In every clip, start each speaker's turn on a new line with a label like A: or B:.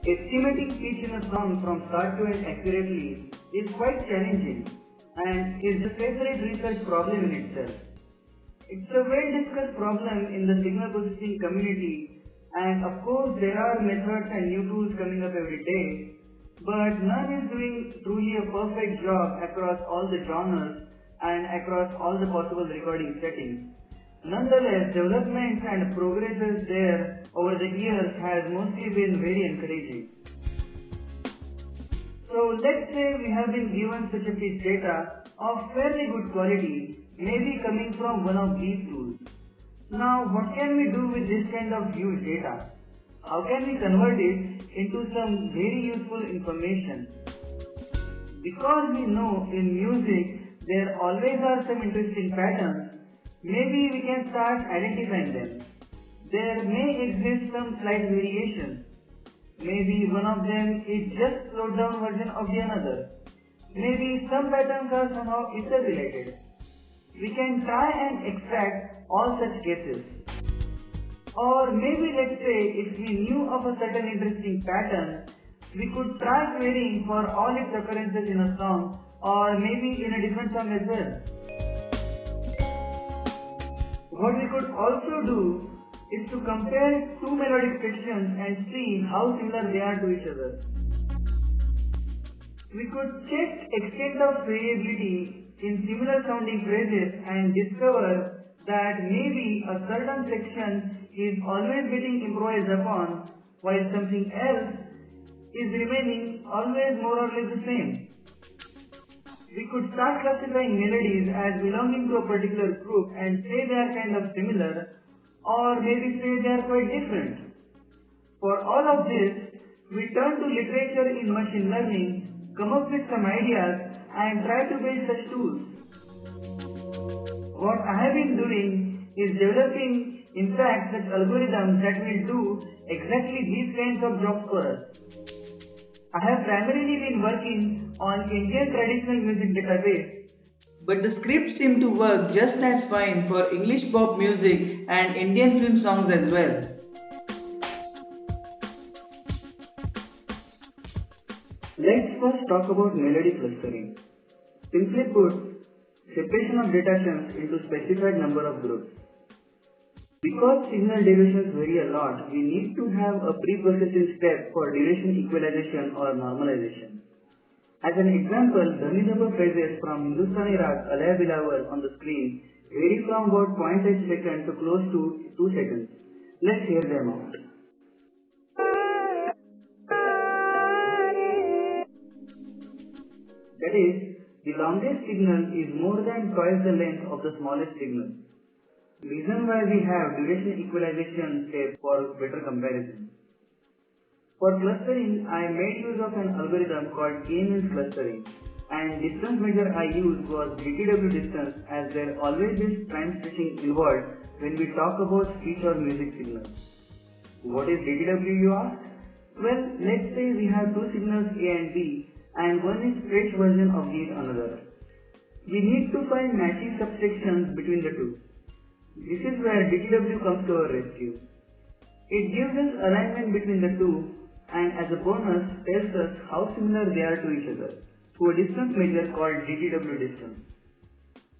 A: Estimating pitch in a song from start to end accurately is quite challenging and is a separate research problem in itself. It's a well-discussed problem in the signal processing community, and of course there are methods and new tools coming up every day, but none is doing truly a perfect job across all the genres and across all the possible recording settings. Nonetheless, developments and progresses there over the years has mostly been very encouraging. So let's say we have been given such a piece data of fairly good quality, maybe coming from one of these tools. Now what can we do with this kind of huge data? How can we convert it into some very useful information? Because we know in music there always are some interesting patterns, maybe we can start identifying them. There may exist some slight variations. Maybe one of them is just slowed down version of the another. Maybe some patterns are somehow interrelated. We can try and extract all such cases. Or maybe let's say if we knew of a certain interesting pattern, we could try querying for all its occurrences in a song or maybe in a different song as well. What we could also do is to compare two melodic sections and see how similar they are to each other. We could check extent of variability in similar sounding phrases and discover that maybe a certain section is always getting improvised upon while something else is remaining always more or less the same. We could start classifying melodies as belonging to a particular group and say they are kind of similar, or maybe say they are quite different. For all of this, we turn to literature in machine learning, come up with some ideas and try to build such tools. What I have been doing is developing in fact such algorithms that will do exactly these kinds of jobs for us. I have primarily been working on Indian traditional music database, but the scripts seem to work just as fine for English pop music and Indian film songs as well. Let's first talk about melody clustering. Simply put, separation of data chunks into specified number of groups. Because signal deviations vary a lot, we need to have a pre-processing step for duration equalization or normalization. As an example, Dhanidhapa phrases from Hindustani Rag Alaya Bilawal on the screen vary from about 0.8 seconds to close to 2 seconds. Let's hear them out. That is, the longest signal is more than twice the length of the smallest signal. Reason why we have duration equalization step for better comparison. For clustering, I made use of an algorithm called k-means clustering, and distance measure I used was DTW distance, as there always is time stretching involved when we talk about speech or music signals. What is DTW, you ask? Well, let's say we have two signals A and B, and one is stretched version of the another. We need to find matching subsections between the two. This is where DTW comes to our rescue. It gives us alignment between the two and as a bonus tells us how similar they are to each other through a distance measure called DTW distance.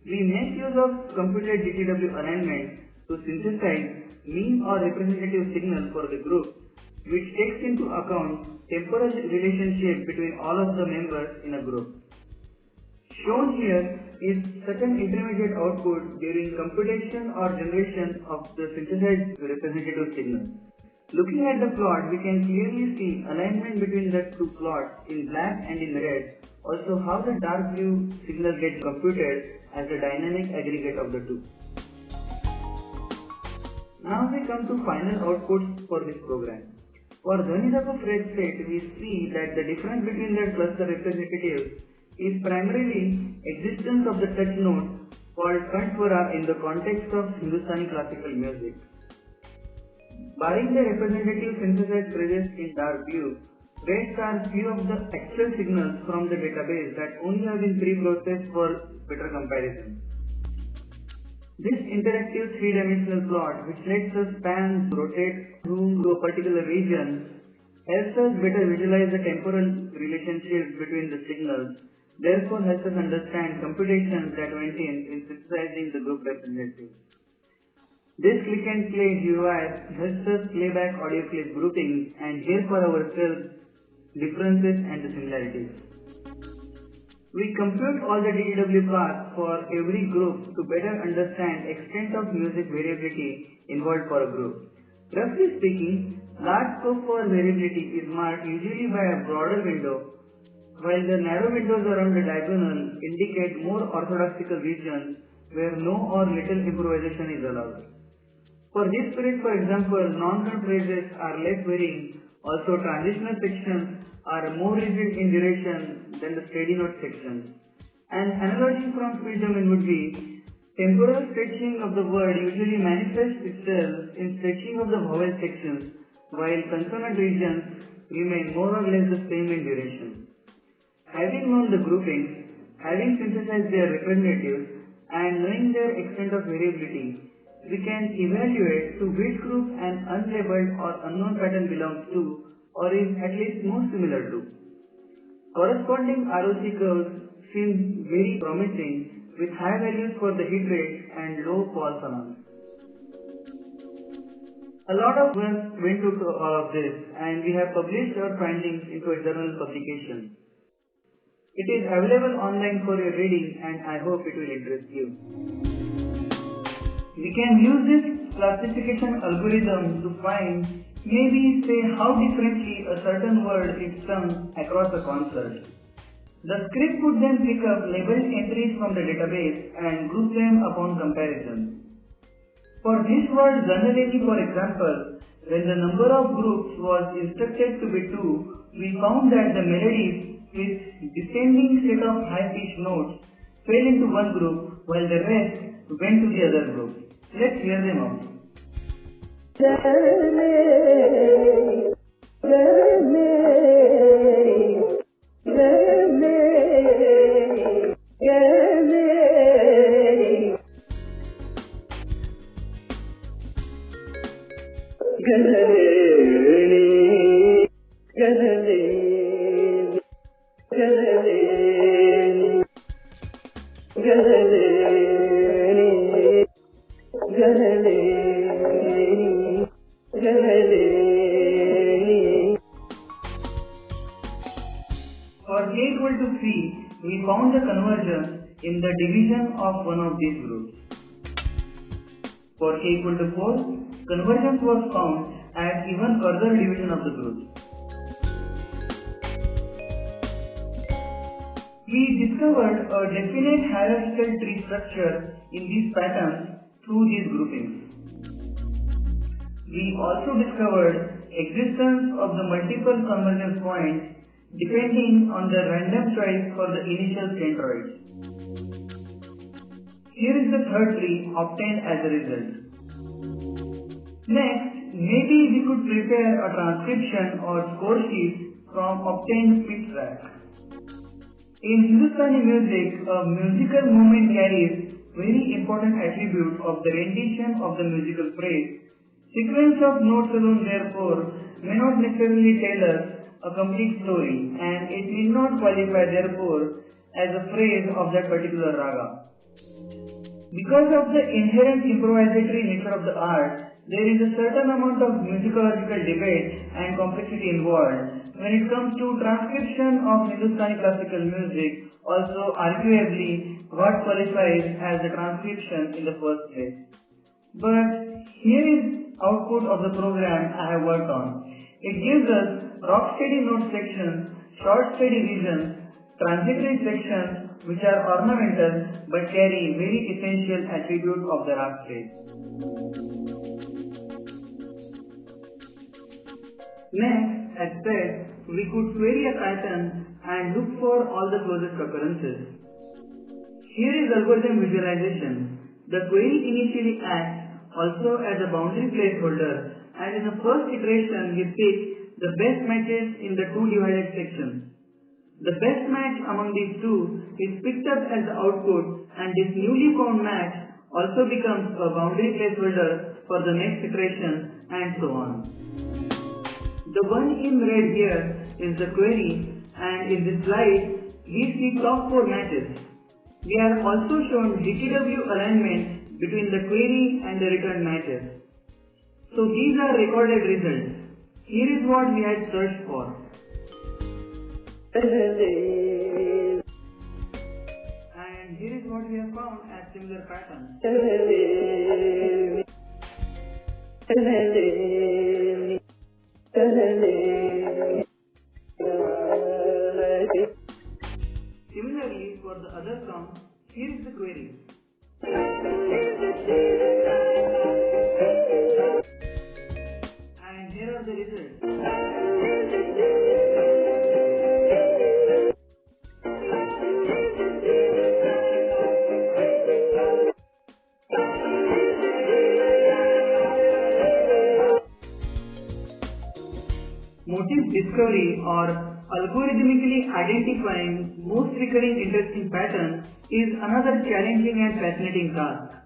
A: We make use of computed DTW alignment to synthesize mean or representative signal for the group, which takes into account temporal relationship between all of the members in a group. Shown here is certain intermediate output during computation or generation of the synthesized representative signal. Looking at the plot, we can clearly see alignment between the two plots in black and in red, also how the dark blue signal gets computed as the dynamic aggregate of the two. Now we come to final outputs for this program. For Dhanidhapa phrase set, we see that the difference between the cluster representatives is primarily existence of the touch note called Kanthwara in the context of Hindustani classical music. Barring the representative synthesized phrases in dark blue, rest are few of the actual signals from the database that only have been pre-processed for better comparison. This interactive three-dimensional plot, which lets us pan, rotate, zoom to a particular region, helps us better visualize the temporal relationships between the signals, therefore helps us understand computations that went in synthesizing the group representatives. This click and play GUI helps us play back audio clip groupings and hear for ourselves differences and the similarities. We compute all the DDW paths for every group to better understand extent of music variability involved for a group. Roughly speaking, large scope for variability is marked usually by a broader window, while the narrow windows around the diagonal indicate more orthodoxical regions where no or little improvisation is allowed. For this period, for example, non-conf phrases are less varying. Also, transitional sections are more rigid in duration than the steady note sections. An analogy from speech domain would be temporal stretching of the word usually manifests itself in stretching of the vowel sections, while consonant regions remain more or less the same in duration. Having known the groupings, having synthesized their representatives, and knowing their extent of variability, we can evaluate to which group an unlabeled or unknown pattern belongs to or is at least most similar to. Corresponding ROC curves seem very promising with high values for the hit rate and low false alarms. A lot of work went into all of this, and we have published our findings into a journal publication. It is available online for your reading, and I hope it will interest you. We can use this classification algorithm to find, maybe say how differently a certain word is sung across a concert. The script would then pick up labeled entries from the database and group them upon comparison. For this word Zanaleni, for example, when the number of groups was instructed to be 2, we found that the melodies with descending set of high-pitched notes fell into one group while the rest went to the other group. Let's hear them out. For k equal to 3, we found the convergence in the division of one of these groups. For k equal to 4, convergence was found at even further division of the groups. We discovered a definite hierarchical tree structure in these patterns through these groupings. We also discovered existence of the multiple convergence points depending on the random choice for the initial centroids. Here is the third tree obtained as a result. Next, maybe we could prepare a transcription or score sheet from obtained pitch tracks. In Hindustani music, a musical movement carries very important attributes of the rendition of the musical phrase. Sequence of notes alone, therefore, may not necessarily tell us a complete story, and it need not qualify, therefore, as a phrase of that particular raga. Because of the inherent improvisatory nature of the art, there is a certain amount of musicological debate and complexity involved when it comes to transcription of Hindustani classical music, also arguably what qualifies as the transcription in the first place. But here is output of the program I have worked on. It gives us rock steady note sections, short steady regions, transitory sections which are ornamental but carry very essential attributes of the rag phrase. Next, as said, we could query a pattern and look for all the closest occurrences. Here is algorithm visualization. The query initially acts also as a boundary placeholder, and in the first iteration we pick the best matches in the two divided sections. The best match among these two is picked up as the output, and this newly found match also becomes a boundary placeholder for the next iteration, and so on. The one in red here is the query, and in this slide we see top 4 matches. We are also shown DTW alignment between the query and the returned matches. So these are recorded results. Here is what we had searched for. And here is what we have found as similar patterns. Similarly, for the other song, here is the query. And here are the results. Motif discovery or algorithmically identifying most recurring interesting patterns is another challenging and fascinating task.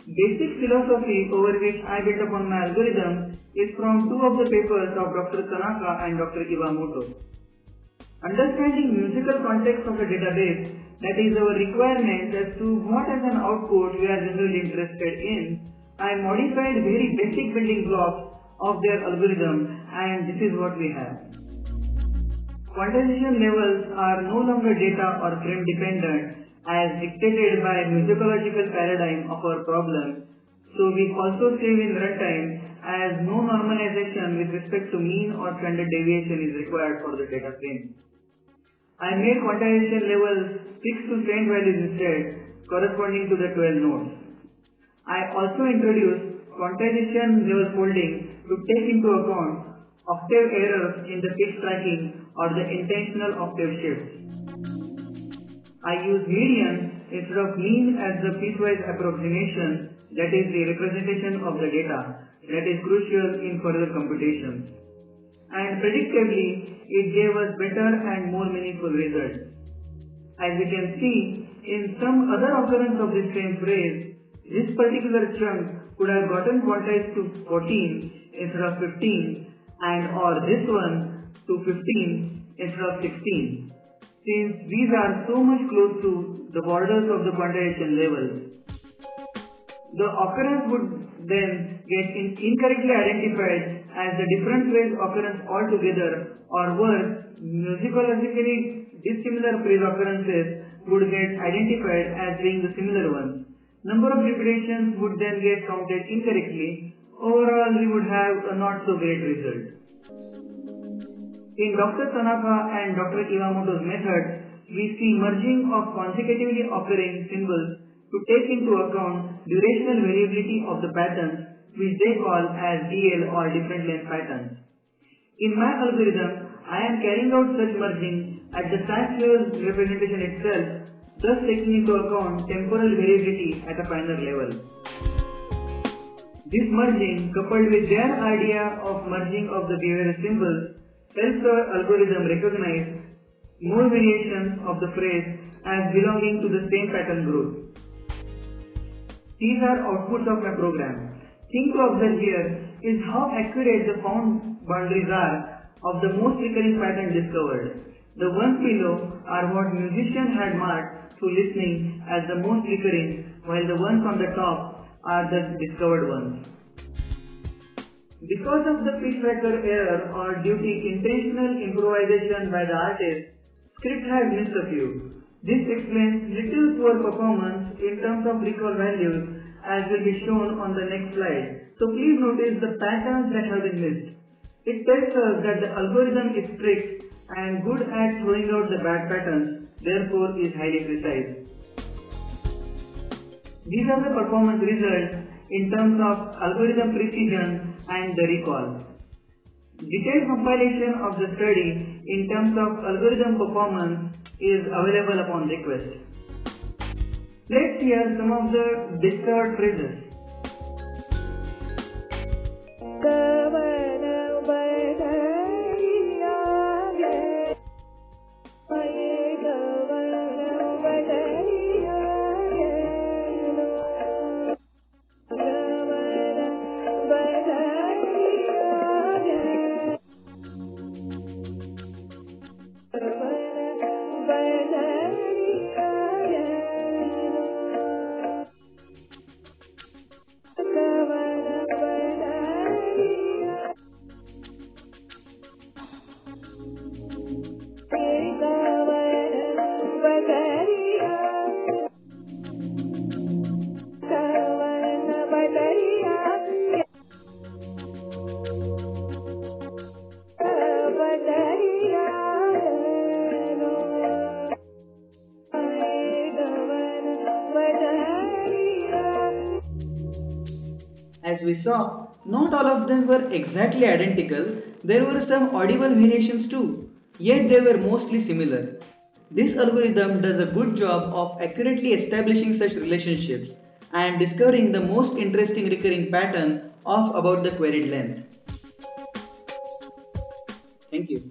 A: Basic philosophy over which I built upon my algorithm is from two of the papers of Dr. Tanaka and Dr. Iwamoto. Understanding musical context of a database, that is our requirement as to what as an output we are generally interested in, I modified very basic building blocks of their algorithm, and this is what we have. Quantization levels are no longer data or frame dependent as dictated by musicological paradigm of our problem. So we also save in runtime as no normalization with respect to mean or standard deviation is required for the data frame. I made quantization levels fixed to saint values instead, corresponding to the 12 nodes. I also introduced quantization level folding to take into account octave errors in the pitch tracking or the intentional octave shifts. I use median instead of mean as the piecewise approximation, that is the representation of the data, that is crucial in further computations. And predictably, it gave us better and more meaningful results. As we can see, in some other occurrence of this same phrase, this particular chunk could have gotten quantized to 14 instead of 15, and or this one to 15 instead of 16, since these are so much close to the borders of the quantization level. The occurrence would then get incorrectly identified as the different phrase occurrence altogether, or worse, musicologically dissimilar phrase occurrences would get identified as being the similar ones. Number of repetitions would then get counted incorrectly. Overall, we would have a not so great result. In Dr. Tanaka and Dr. Iwamoto's method, we see merging of consecutively occurring symbols to take into account durational variability of the patterns, which they call as DL or different length patterns. In my algorithm, I am carrying out such merging at the factual representation itself, thus taking into account temporal variability at a finer level. This merging, coupled with their idea of merging of the behavioral symbols, helps our algorithm recognize more variations of the phrase as belonging to the same pattern group. These are outputs of my program. Thing to observe here is how accurate the found boundaries are of the most recurring pattern discovered. The ones below are what musicians had marked through listening as the most recurring, while the ones on the top are the discovered ones. Because of the pitch tracker error or due to intentional improvisation by the artist, script has missed a few. This explains little poor performance in terms of recall values, as will be shown on the next slide. So please notice the patterns that have been missed. It tells us that the algorithm is strict and good at throwing out the bad patterns, therefore is highly precise. These are the performance results in terms of algorithm precision and the recall. Detailed compilation of the study in terms of algorithm performance is available upon request. Let's hear some of the discovered phrases.
B: Not all of them were exactly identical, there were some audible variations too, yet they were mostly similar. This algorithm does a good job of accurately establishing such relationships and discovering the most interesting recurring pattern of about the queried length. Thank you.